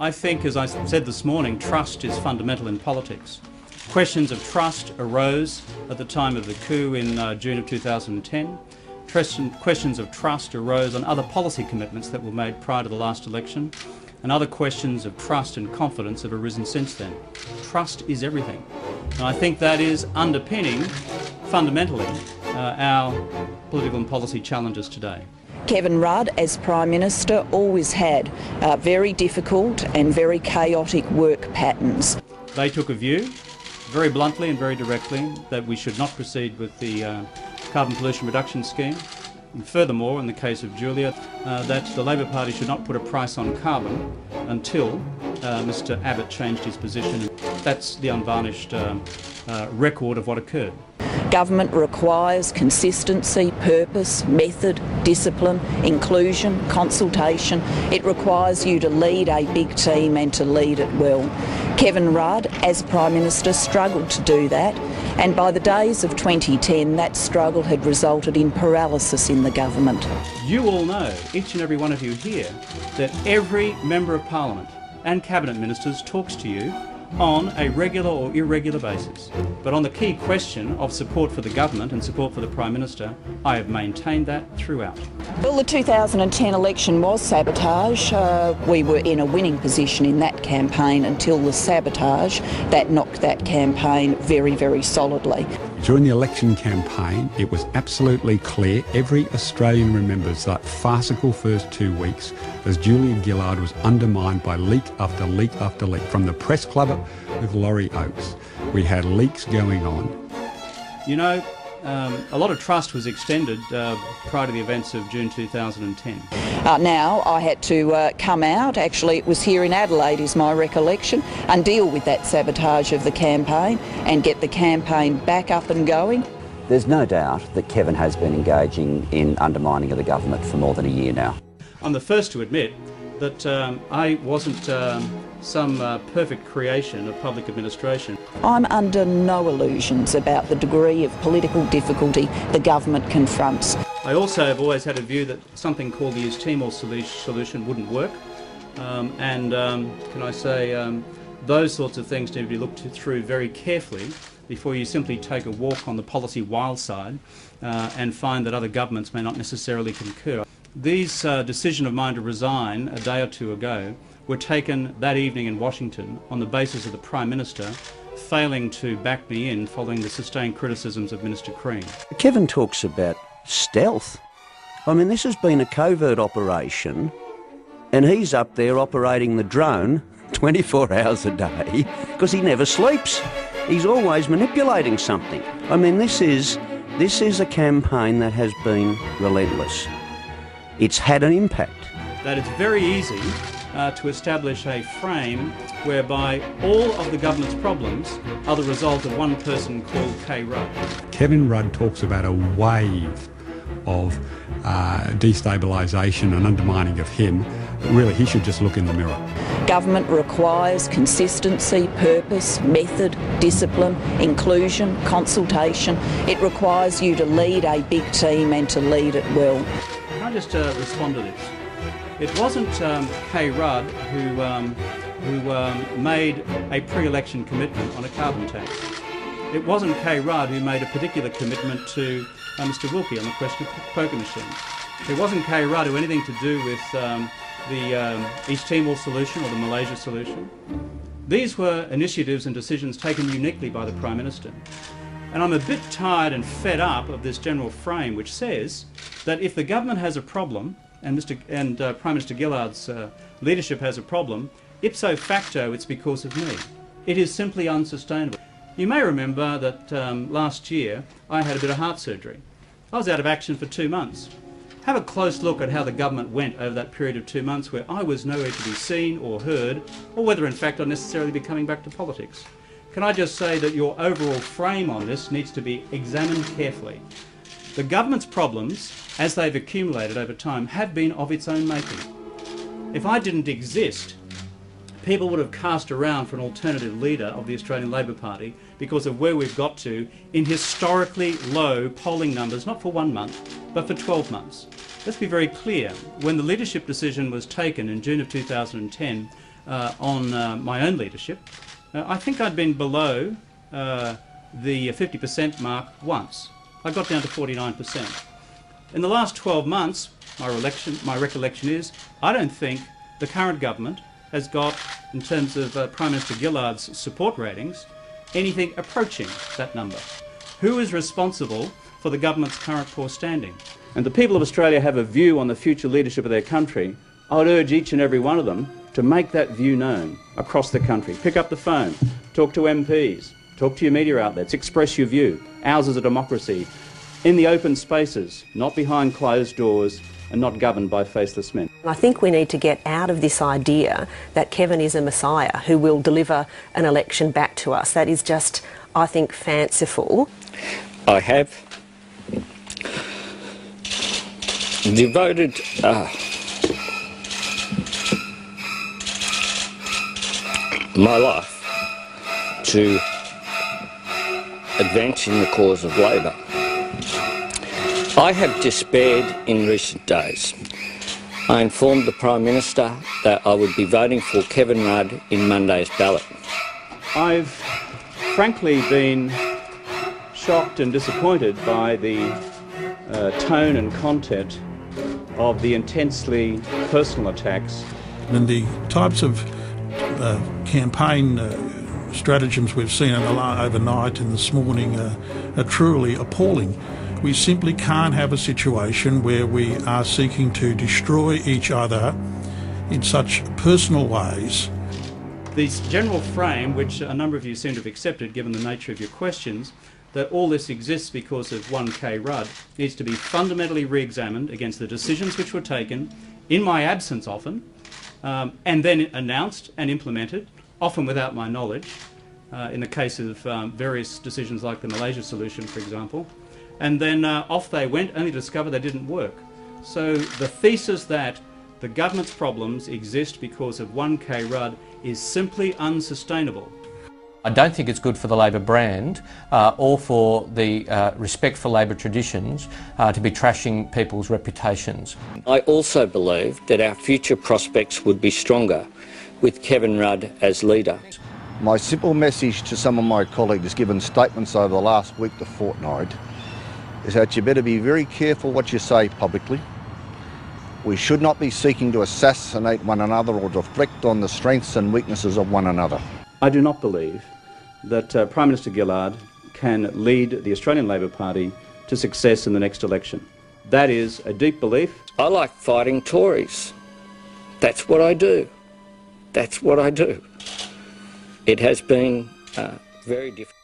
I think, as I said this morning, trust is fundamental in politics. Questions of trust arose at the time of the coup in June of 2010. Questions of trust arose on other policy commitments that were made prior to the last election, and other questions of trust and confidence have arisen since then. Trust is everything, and I think that is underpinning, fundamentally, our political and policy challenges today. Kevin Rudd, as Prime Minister, always had very difficult and very chaotic work patterns. They took a view, very bluntly and very directly, that we should not proceed with the carbon pollution reduction scheme. And furthermore, in the case of Gillard, that the Labor Party should not put a price on carbon until Mr Abbott changed his position. That's the unvarnished record of what occurred. Government requires consistency, purpose, method, discipline, inclusion, consultation. It requires you to lead a big team and to lead it well. Kevin Rudd, as Prime Minister, struggled to do that, and by the days of 2010 that struggle had resulted in paralysis in the government. You all know, each and every one of you here, that every Member of Parliament and Cabinet Ministers talks to you on a regular or irregular basis. But on the key question of support for the government and support for the Prime Minister, I have maintained that throughout. Well, the 2010 election was sabotage. We were in a winning position in that campaign until the sabotage that knocked that campaign very, very solidly. During the election campaign, it was absolutely clear, every Australian remembers that farcical first 2 weeks as Gillard was undermined by leak after leak after leak. From the press club with Laurie Oakes, we had leaks going on. You know, a lot of trust was extended prior to the events of June 2010. Now I had to come out, actually it was here in Adelaide is my recollection, and deal with that sabotage of the campaign and get the campaign back up and going. There's no doubt that Kevin has been engaging in undermining of the government for more than a year now. I'm the first to admit that I wasn't some perfect creation of public administration. I'm under no illusions about the degree of political difficulty the government confronts. I also have always had a view that something called the East Timor solution wouldn't work, can I say, those sorts of things need to be looked through very carefully before you simply take a walk on the policy wild side and find that other governments may not necessarily concur. These decision of mine to resign a day or two ago were taken that evening in Washington on the basis of the Prime Minister failing to back me in following the sustained criticisms of Minister Crean. Kevin talks about stealth. I mean, this has been a covert operation and he's up there operating the drone 24 hours a day because he never sleeps. He's always manipulating something. I mean, this is a campaign that has been relentless. It's had an impact. That it's very easy to establish a frame whereby all of the government's problems are the result of one person called K. Rudd. Kevin Rudd talks about a wave of destabilisation and undermining of him. But really, he should just look in the mirror. Government requires consistency, purpose, method, discipline, inclusion, consultation. It requires you to lead a big team and to lead it well. Can I just respond to this? It wasn't K. Rudd who made a pre-election commitment on a carbon tax. It wasn't K. Rudd who made a particular commitment to Mr Wilkie on the question of poker machines. It wasn't K. Rudd who had anything to do with the East Timor solution or the Malaysia solution. These were initiatives and decisions taken uniquely by the Prime Minister. And I'm a bit tired and fed up of this general frame which says that if the government has a problem and Prime Minister Gillard's leadership has a problem, ipso facto it's because of me. It is simply unsustainable. You may remember that last year I had a bit of heart surgery. I was out of action for 2 months. Have a close look at how the government went over that period of 2 months where I was nowhere to be seen or heard, or whether in fact I'd necessarily be coming back to politics. Can I just say that your overall frame on this needs to be examined carefully. The government's problems, as they've accumulated over time, have been of its own making. If I didn't exist, people would have cast around for an alternative leader of the Australian Labor Party because of where we've got to in historically low polling numbers, not for 1 month, but for 12 months. Let's be very clear. When the leadership decision was taken in June of 2010, on my own leadership, I think I'd been below the 50% mark once. I got down to 49%. In the last 12 months, my recollection is, I don't think the current government has got, in terms of Prime Minister Gillard's support ratings, anything approaching that number. Who is responsible for the government's current poor standing? And the people of Australia have a view on the future leadership of their country. I would urge each and every one of them to make that view known across the country. Pick up the phone, talk to MPs, talk to your media outlets, express your view. Ours is a democracy in the open spaces, not behind closed doors and not governed by faceless men. I think we need to get out of this idea that Kevin is a messiah who will deliver an election back to us. That is just, I think, fanciful. I have devoted my life to advancing the cause of Labor. I have despaired in recent days. I informed the Prime Minister that I would be voting for Kevin Rudd in Monday's ballot. I've frankly been shocked and disappointed by the tone and content of the intensely personal attacks. And the types of campaign stratagems we've seen overnight and this morning are truly appalling. We simply can't have a situation where we are seeking to destroy each other in such personal ways. This general frame, which a number of you seem to have accepted given the nature of your questions, that all this exists because of 1K Rudd, needs to be fundamentally re-examined against the decisions which were taken, in my absence often, and then announced and implemented, often without my knowledge, in the case of various decisions like the Malaysia solution, for example. And then off they went, only to discover they didn't work. So the thesis that the government's problems exist because of 1K Rudd is simply unsustainable. I don't think it's good for the Labor brand or for the respect for Labor traditions to be trashing people's reputations. I also believe that our future prospects would be stronger with Kevin Rudd as leader. My simple message to some of my colleagues given statements over the last week to fortnight is that you better be very careful what you say publicly. We should not be seeking to assassinate one another or reflect on the strengths and weaknesses of one another. I do not believe that Prime Minister Gillard can lead the Australian Labor Party to success in the next election. That is a deep belief. I like fighting Tories. That's what I do. That's what I do. It has been very difficult.